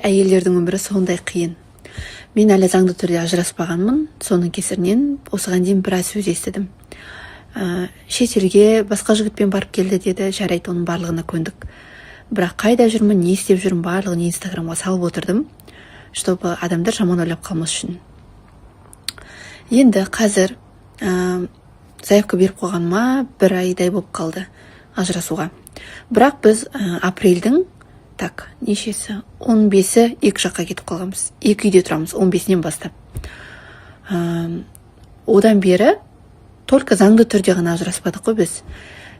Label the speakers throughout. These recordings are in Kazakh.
Speaker 1: Әйелдердің өмірі сондай қиын. Мен әлі заңды түрде ажыраспағанмын, соның кесірінен осыған дейін біраз сөз естідім. Шетелге басқа жігітпен барып келді деді, жарайды, оның барлығына көндік. Бірақ қайда жүрмін, не істеп жүрмін, барлығын инстаграмға салып отырдым, чтобы адамдар жаман ойлап қалмас үшін. Енді қазір заявка беріп қойғаныма 1 айдай болып қалды ажырасуға. Бірақ біз апрельдің нешесі? 15-і екі жаққа кетіп қалғанбыз. Екі үйде тұрамыз, 15-нен бастап. Одан бері только заңды түрде ғана ажыраспадық қой біз.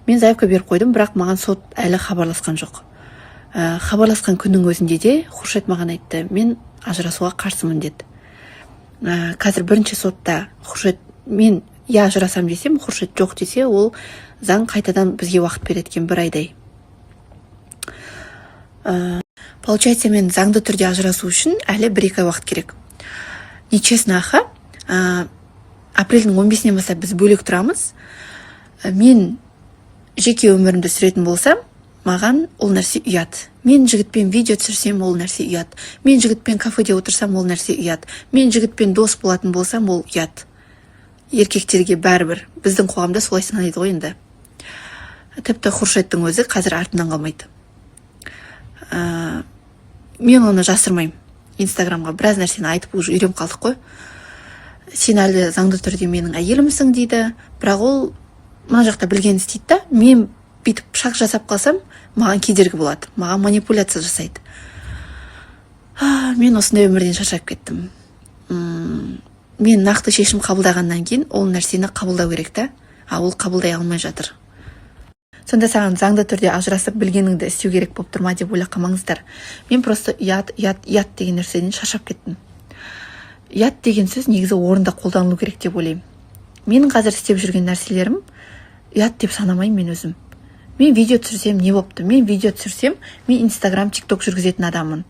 Speaker 1: Мен заявка беріп қойдым, бірақ маған сот әлі хабарласқан жоқ. Хабарласқан күннің өзінде де Хуршет маған айтты, мен ажырасуға қарсымын деді. Қазір бірінші сотта Хуршет, мен ажырасам десем, Хуршет жоқ десе, ол заң қайтадан бізге уақыт береді екен 1 айдай. Получается, мен заңды түрде ажырасу үшін әлі 1-2 ай уақыт керек. Нечестно, апрельдің 15-нен бастап біз бөлек тұрамыз. Мен жеке өмірімді сүретін болсам, маған ол нәрсе ұят. Мен жігітпен видео түсірсем, ол нәрсе ұят. Мен жігітпен кафеде отырсам, ол нәрсе ұят. Мен жігітпен дос болатын болсам, ол ұят. Еркектерге бәрібір. Біздің қоғамда солай санайды ғой енді. Тіпті Хуршеттің өзі қазір артынан қалмайды. Мен оны жасырмаймын. Инстаграмға біраз нәрсені айтып уже үйреніп қалдық қой. Сен әлі заңды түрде менің әйелімсің дейді, бірақ ол мына жақта білгенін істейді да, мен бүйтіп шақ жасап қалсам, маған кедергі болады, маған манипуляция жасайды. Мен осындай өмірден шаршап кеттім. Мен нақты шешім қабылдағаннан кейін ол нәрсені қабылдау керек та, ол қабылдай алмай жатыр. Сонда саған заңды түрде ажырасып білгеніңді істеу керек болып тұрма деп ойлап қалмаңыздар. Мен просто ұят деген нәрседен шаршап кеттім. Ұят деген сөз негізі орында қолданылу керек деп ойлаймын. Менің қазір істеп жүрген нәрселерім ұят деп санамаймын мен өзім. Мен видео түсірсем не болыпты? Мен видео түсірсем, мен Инстаграм, ТикТок жүргізетін адаммын.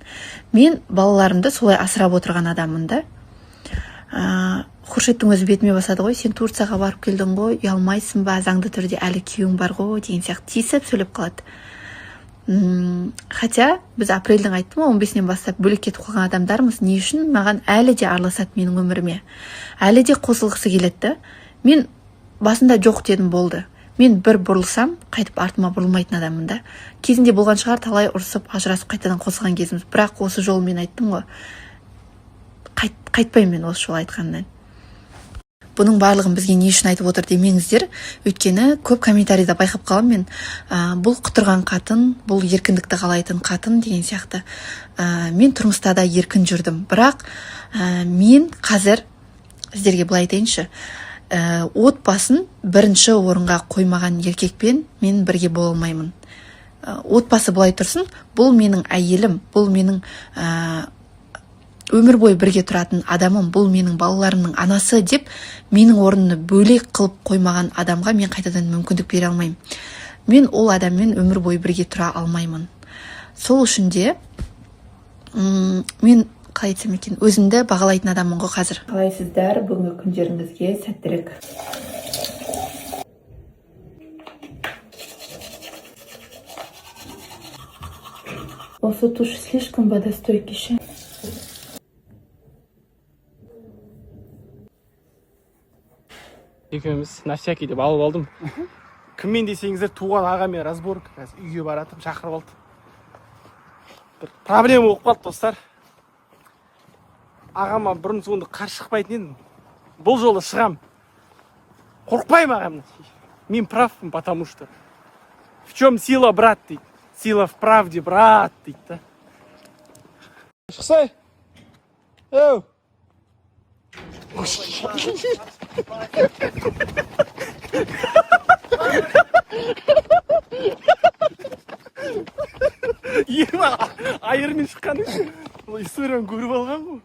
Speaker 1: Мен балаларымды солай асырап отырған адаммын да. Хуршеттің өзі бетіме басады ғой, сен Турцияға барып келдің ғой, ұялмайсың ба, заңды түрде әлі күйеуің бар ғой, деген сияқты тиісіп сөйлеп қалады. Хотя біз апрельдің айттым, 15-нен бастап бөлек кетіп қалған адамдармыз, не үшін маған әлі де араласады менің өміріме. Әлі де қосылғысы келеді. Мен басында жоқ дедім, болды. Мен бір бұрылсам, қайтып артыма бұрылмайтын адаммын да. Кезінде болған шығар, талай ұрысып, ажырасып қайтадан қосылған кезіміз. Бірақ осы жолы мен айттым ғой, қайтпаймын мен осы жолы айтқаннан. Бұның барлығын бізге не үшін айтып отыр демеңіздер, өйткені көп комментарийда байқап қалам мен, бұл құтырған қатын, бұл еркіндікті қалайтын қатын деген сияқты. Мен тұрмыста да еркін жүрдім, бірақ мен қазір сіздерге былай айтайыншы, отбасын бірінші орынға қоймаған еркекпен мен бірге бола алмаймын. Отбасы былай тұрсын, бұл менің әйелім, бұл менің өмір бойы бірге тұратын адамым, бұл менің балаларымның анасы деп, менің орнымды бөлек қылып қоймаған адамға мен қайтадан мүмкіндік бере алмаймын. Мен ол адаммен өмір бойы бірге тұра алмаймын. Сол үшін де мен қалай айтсам екен, өзімді бағалайтын адаммын ғой қазір. Қалайсыздар, бүгінгі күндеріңізге сәттілік. Осы тушь слишком водостойкий ше.
Speaker 2: Екеуміз на всякий деп алып алдым. Кіммен десеңіздер, туған ағамен разборка, қазір үйге баратым, шақырып алды. Бір проблема болып қалды, достар. Ағама бұрын соңды қарсы шықпайтын едім. Бұл жолы шығам. Қорқпаймын ағамнан. Мен правпын, потому что в чем сила, брат, дейді. Сила в правде, брат, дейді да. Шықсай. Әу. Ема, айырмен шыққаны үшін историяны көріп алған ғой.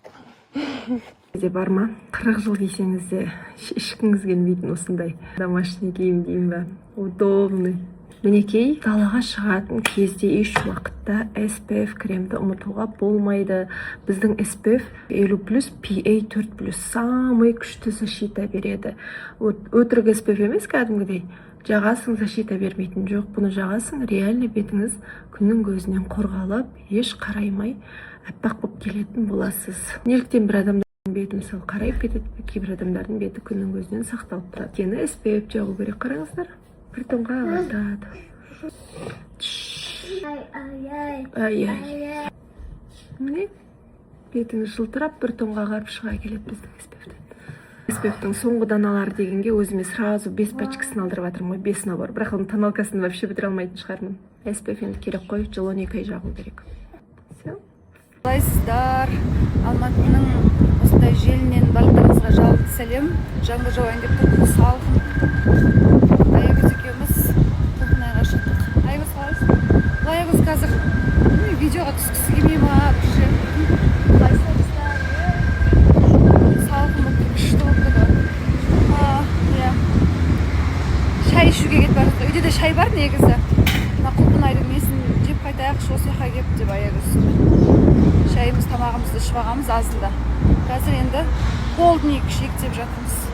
Speaker 3: Де бар ма? 40 жыл кисеңіз де ішкіңіз келмейтін осындай домашний киім деймін ба? Удобный. Мінекей, далаға шығатын кезде еш уақытта SPF кремді ұмытуға болмайды. Біздің SPF 50+, PA 4+, самый күшті защита береді. Өтірік SPF емес кәдімгідей. Жағасың, защита бермейтін жоқ. Бұны жағасың, реально бетіңіз күннің көзінен қорғалып, еш қараймай аппақ болып келетін боласыз. Неліктен бір адамдардың беті мысалы қарайып кетеді, кейбір адамдардың беті күннің көзінен сақталып тұрады. Өйткені SPF жағу керек. Қараңыздар, бір тонға ағартады. Ай. Міне, бетіңіз жылтырап, бір тонға ағарып шыға келеді біздің SPF-тен. SPF-тің соңғы даналары дегенге өзіме сразу 5 пачкасын алдырып жатырмын ғой, 5 набор. Бірақ оның тоналкасын вообще бітіре алмайтын шығармын. SPF енді керек қой, жыл 12 ай жағу керек. Все.
Speaker 4: Қалайсыздар? Алматының осындай желінен барлықтарыңызға жалынды сәлем. Жаңбыр жауайын деп тұрмыз, салқын. Аягөз екеуміз Толқынайға шықтық. Аягөз қалайсыз? Аягөз қазір видеоға түскісі келмей ма? Салқын болып тұр, күшті болып тұр. Шай ішуге кетіп бара жатыр. Үйде де шай бар негізі. Мына Толқынайдың несін жеп қайтайықшы, осы жаққа келіп деп Аягөз. Шайымыз, тамағымызды ішіп алғанбыз азында. Қазір енді полдник шектеп жатырмыз.